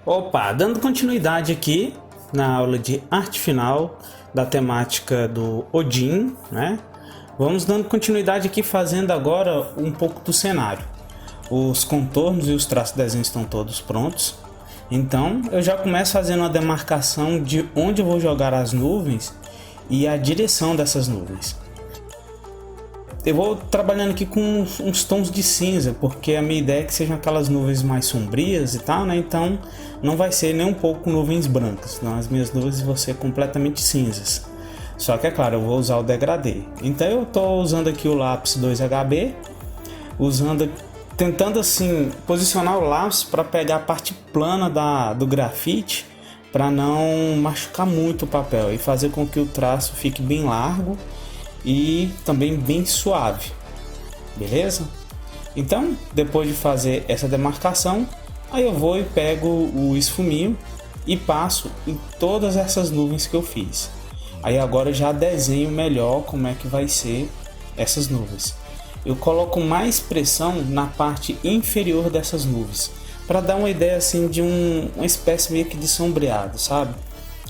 Opa, dando continuidade aqui na aula de arte final da temática do Odin, né? Vamos dando continuidade aqui fazendo agora um pouco do cenário. Os contornos e os traços de desenho estão todos prontos. Então eu já começo fazendo uma demarcação de onde eu vou jogar as nuvens e a direção dessas nuvens. Eu vou trabalhando aqui com uns tons de cinza, porque a minha ideia é que sejam aquelas nuvens mais sombrias e tal, né? Então não vai ser nem um pouco nuvens brancas, não, as minhas nuvens vão ser completamente cinzas. Só que é claro, eu vou usar o degradê. Então eu estou usando aqui o lápis 2HB, tentando assim posicionar o lápis para pegar a parte plana do grafite, para não machucar muito o papel e fazer com que o traço fique bem largo e também bem suave, beleza? Então, depois de fazer essa demarcação, aí eu vou e pego o esfuminho e passo em todas essas nuvens que eu fiz. Aí agora eu já desenho melhor como é que vai ser essas nuvens. Eu coloco mais pressão na parte inferior dessas nuvens, para dar uma ideia assim de uma espécie meio que de sombreado, sabe?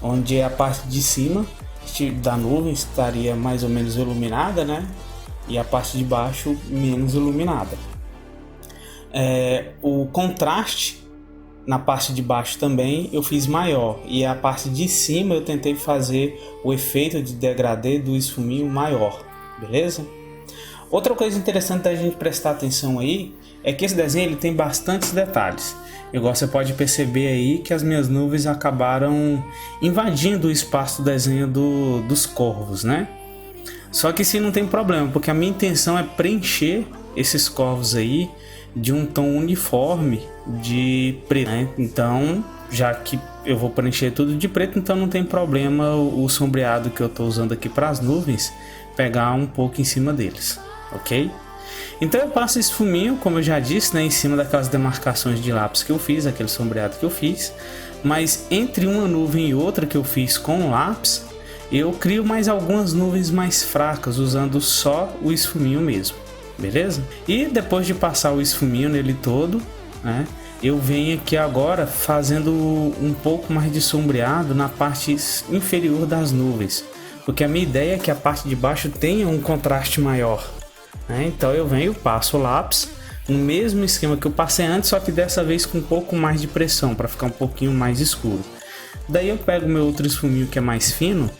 Onde a parte de cima da nuvem estaria mais ou menos iluminada, né? E a parte de baixo menos iluminada. O contraste na parte de baixo também eu fiz maior, e a parte de cima eu tentei fazer o efeito de degradê do esfuminho maior, beleza? Outra coisa interessante da gente prestar atenção aí é que esse desenho ele tem bastantes detalhes. Igual você pode perceber aí que as minhas nuvens acabaram invadindo o espaço do desenho dos corvos, né? Só que isso não tem problema, porque a minha intenção é preencher esses corvos aí de um tom uniforme de preto, né? Então, já que eu vou preencher tudo de preto, então não tem problema o sombreado que eu estou usando aqui para as nuvens pegar um pouco em cima deles, ok? Então eu passo esse fuminho, como eu já disse, né, em cima daquelas demarcações de lápis que eu fiz, aquele sombreado que eu fiz. Mas entre uma nuvem e outra que eu fiz com lápis, eu crio mais algumas nuvens mais fracas, usando só o esfuminho mesmo, beleza? E depois de passar o esfuminho nele todo, né, eu venho aqui agora fazendo um pouco mais de sombreado na parte inferior das nuvens, porque a minha ideia é que a parte de baixo tenha um contraste maior. Então eu venho, passo o lápis no mesmo esquema que eu passei antes, só que dessa vez com um pouco mais de pressão para ficar um pouquinho mais escuro. Daí eu pego meu outro esfuminho que é mais fino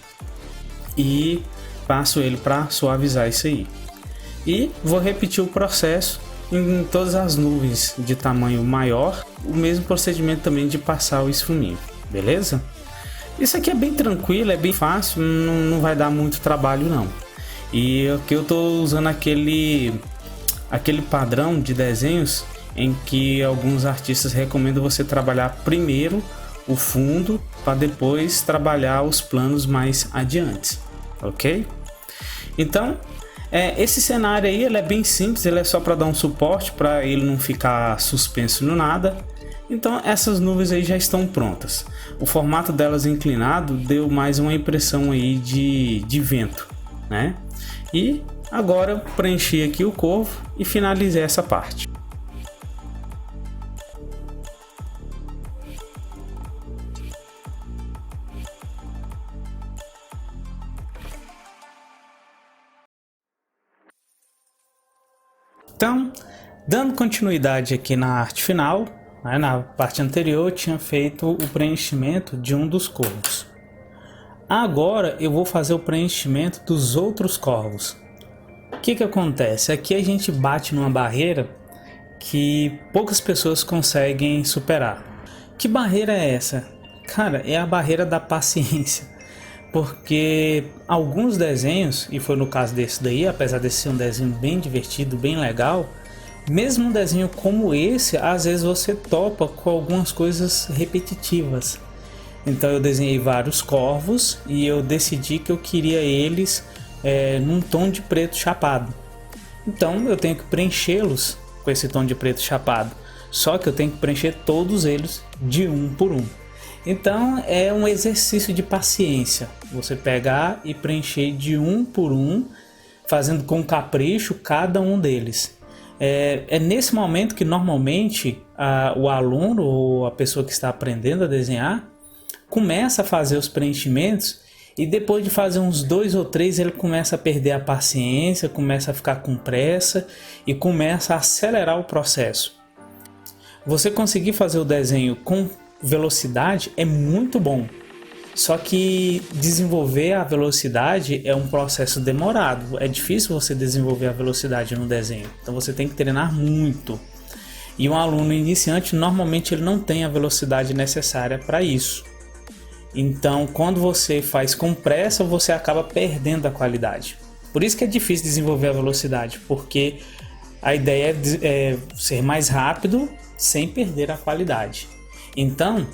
e passo ele para suavizar isso aí. E vou repetir o processo em todas as nuvens de tamanho maior, o mesmo procedimento também de passar o esfuminho, beleza? Isso aqui é bem tranquilo, é bem fácil, não vai dar muito trabalho não. E aqui eu estou usando aquele padrão de desenhos em que alguns artistas recomendam você trabalhar primeiro o fundo para depois trabalhar os planos mais adiante, ok? Então esse cenário aí ele é bem simples, ele é só para dar um suporte para ele não ficar suspenso no nada. Então essas nuvens aí já estão prontas. O formato delas inclinado deu mais uma impressão aí de vento, né? E agora eu preenchi aqui o corvo e finalizei essa parte. Então, dando continuidade aqui na arte final, né, na parte anterior eu tinha feito o preenchimento de um dos corvos. Agora eu vou fazer o preenchimento dos outros corvos. O que acontece? Aqui a gente bate numa barreira que poucas pessoas conseguem superar. Que barreira é essa? Cara, é a barreira da paciência. Porque alguns desenhos, e foi no caso desse daí, apesar de ser um desenho bem divertido, bem legal, mesmo um desenho como esse, às vezes você topa com algumas coisas repetitivas. Então eu desenhei vários corvos e eu decidi que eu queria eles num tom de preto chapado. Então eu tenho que preenchê-los com esse tom de preto chapado. Só que eu tenho que preencher todos eles de um por um. Então é um exercício de paciência. Você pegar e preencher de um por um, fazendo com capricho cada um deles. É nesse momento que normalmente o aluno ou a pessoa que está aprendendo a desenhar começa a fazer os preenchimentos e depois de fazer uns 2 ou 3 ele começa a perder a paciência, começa a ficar com pressa e começa a acelerar o processo. Você conseguir fazer o desenho com velocidade é muito bom. Só que desenvolver a velocidade é um processo demorado. É difícil você desenvolver a velocidade no desenho. Então você tem que treinar muito. E um aluno iniciante, normalmente ele não tem a velocidade necessária para isso. Então, quando você faz com pressa, você acaba perdendo a qualidade. Por isso que é difícil desenvolver a velocidade, porque a ideia é ser mais rápido sem perder a qualidade. Então,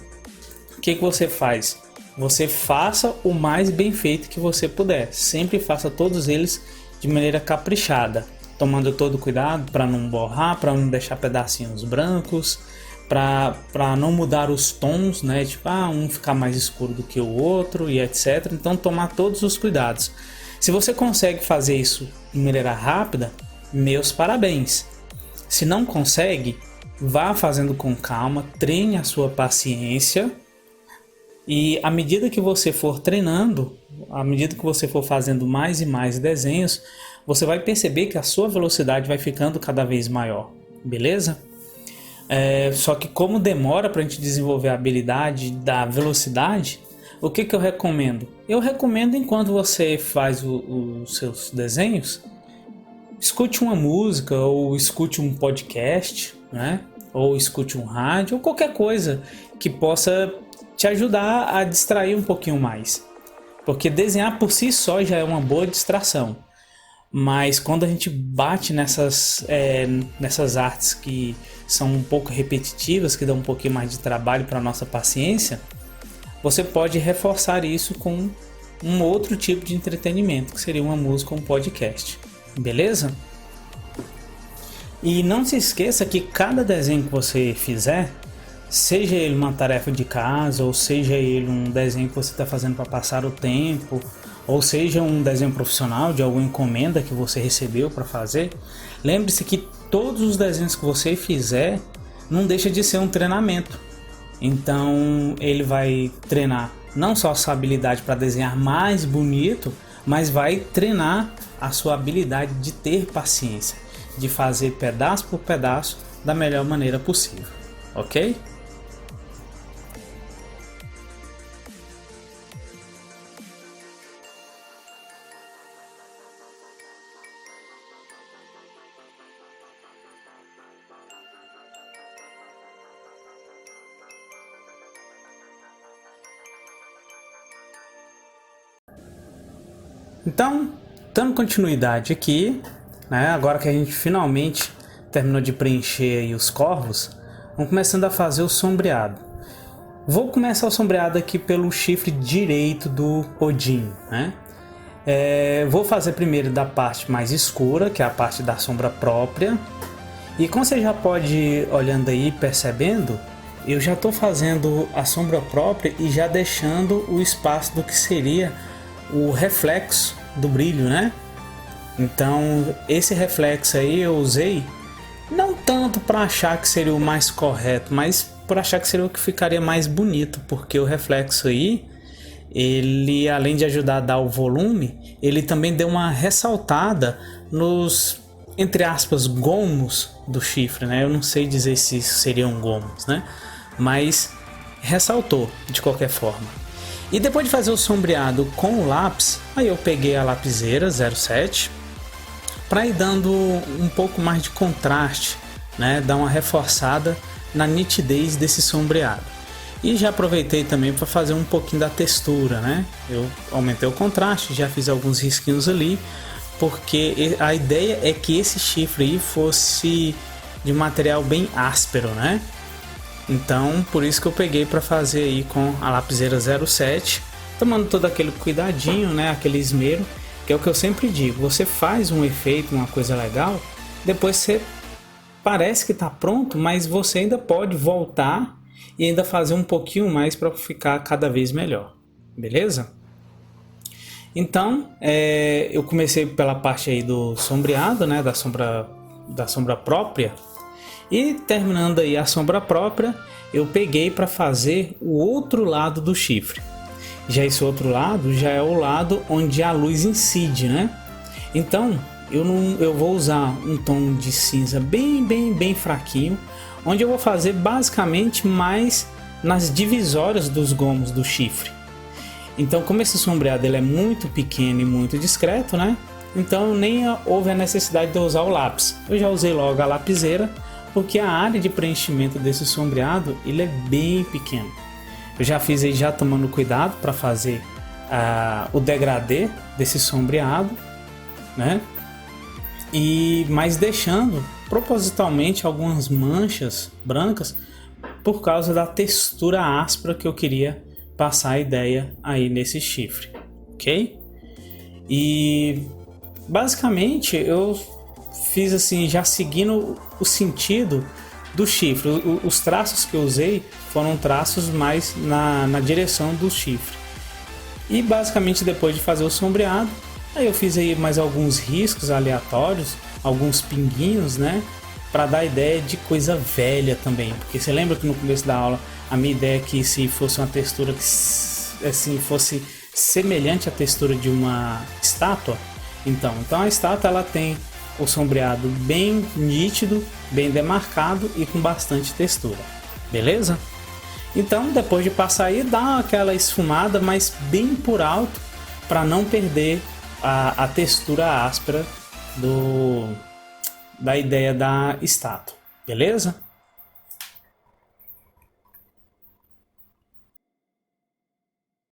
o que você faz? Você faça o mais bem feito que você puder. Sempre faça todos eles de maneira caprichada, tomando todo cuidado para não borrar, para não deixar pedacinhos brancos, para não mudar os tons, né? Tipo, um ficar mais escuro do que o outro e etc. Então, tomar todos os cuidados. Se você consegue fazer isso de maneira rápida, meus parabéns. Se não consegue, vá fazendo com calma, treine a sua paciência. E à medida que você for treinando, à medida que você for fazendo mais e mais desenhos, você vai perceber que a sua velocidade vai ficando cada vez maior, beleza? Só que como demora para a gente desenvolver a habilidade da velocidade, o que eu recomendo? Eu recomendo, enquanto você faz os seus desenhos, escute uma música ou escute um podcast, né? Ou escute um rádio ou qualquer coisa que possa te ajudar a distrair um pouquinho mais. Porque desenhar por si só já é uma boa distração. Mas quando a gente bate nessas artes que são um pouco repetitivas, que dão um pouquinho mais de trabalho para a nossa paciência, você pode reforçar isso com um outro tipo de entretenimento, que seria uma música ou um podcast. Beleza? E não se esqueça que cada desenho que você fizer, seja ele uma tarefa de casa, ou seja ele um desenho que você está fazendo para passar o tempo, ou seja um desenho profissional de alguma encomenda que você recebeu para fazer, lembre-se que todos os desenhos que você fizer não deixa de ser um treinamento. Então ele vai treinar não só a sua habilidade para desenhar mais bonito, mas vai treinar a sua habilidade de ter paciência, de fazer pedaço por pedaço da melhor maneira possível, ok? Então, dando continuidade aqui, né, agora que a gente finalmente terminou de preencher aí os corvos, vamos começando a fazer o sombreado. Vou começar o sombreado aqui pelo chifre direito do Odin, né? Vou fazer primeiro da parte mais escura, que é a parte da sombra própria. E como você já pode ir olhando aí, percebendo, eu já estou fazendo a sombra própria e já deixando o espaço do que seria o reflexo do brilho, né? Então esse reflexo aí eu usei não tanto para achar que seria o mais correto, mas por achar que seria o que ficaria mais bonito, porque o reflexo aí, ele além de ajudar a dar o volume, ele também deu uma ressaltada nos, entre aspas, gomos do chifre, né? Eu não sei dizer se isso seriam gomos, né? Mas ressaltou de qualquer forma. E depois de fazer o sombreado com o lápis, aí eu peguei a lapiseira 07 para ir dando um pouco mais de contraste, né? Dar uma reforçada na nitidez desse sombreado. E já aproveitei também para fazer um pouquinho da textura, né? Eu aumentei o contraste, já fiz alguns risquinhos ali, porque a ideia é que esse chifre aí fosse de material bem áspero, né? Então, por isso que eu peguei para fazer aí com a lapiseira 07, tomando todo aquele cuidadinho, né, aquele esmero, que é o que eu sempre digo, você faz um efeito, uma coisa legal, depois você parece que está pronto, mas você ainda pode voltar e ainda fazer um pouquinho mais para ficar cada vez melhor, beleza? Então, eu comecei pela parte aí do sombreado, né, da sombra própria. E terminando aí a sombra própria, eu peguei para fazer o outro lado do chifre. Já esse outro lado já é o lado onde a luz incide, né? Então eu vou usar um tom de cinza bem fraquinho, onde eu vou fazer basicamente mais nas divisórias dos gomos do chifre. Então, como esse sombreado ele é muito pequeno e muito discreto, né? Então nem houve a necessidade de eu usar o lápis. Eu já usei logo a lapiseira, porque a área de preenchimento desse sombreado ele é bem pequeno. Eu já fiz aí já tomando cuidado para fazer o degradê desse sombreado, né? Mas deixando propositalmente algumas manchas brancas por causa da textura áspera que eu queria passar a ideia aí nesse chifre, ok? E basicamente eu fiz assim, já seguindo o sentido do chifre. Os traços que eu usei foram traços mais na direção do chifre. E basicamente depois de fazer o sombreado, aí eu fiz aí mais alguns riscos aleatórios, alguns pinguinhos, né? Para dar ideia de coisa velha também. Porque você lembra que no começo da aula a minha ideia é que se fosse uma textura que assim fosse semelhante à textura de uma estátua. Então a estátua ela tem o sombreado bem nítido, bem demarcado e com bastante textura, beleza? Então depois de passar aí, dá aquela esfumada, mas bem por alto, para não perder a textura áspera da ideia da estátua, beleza?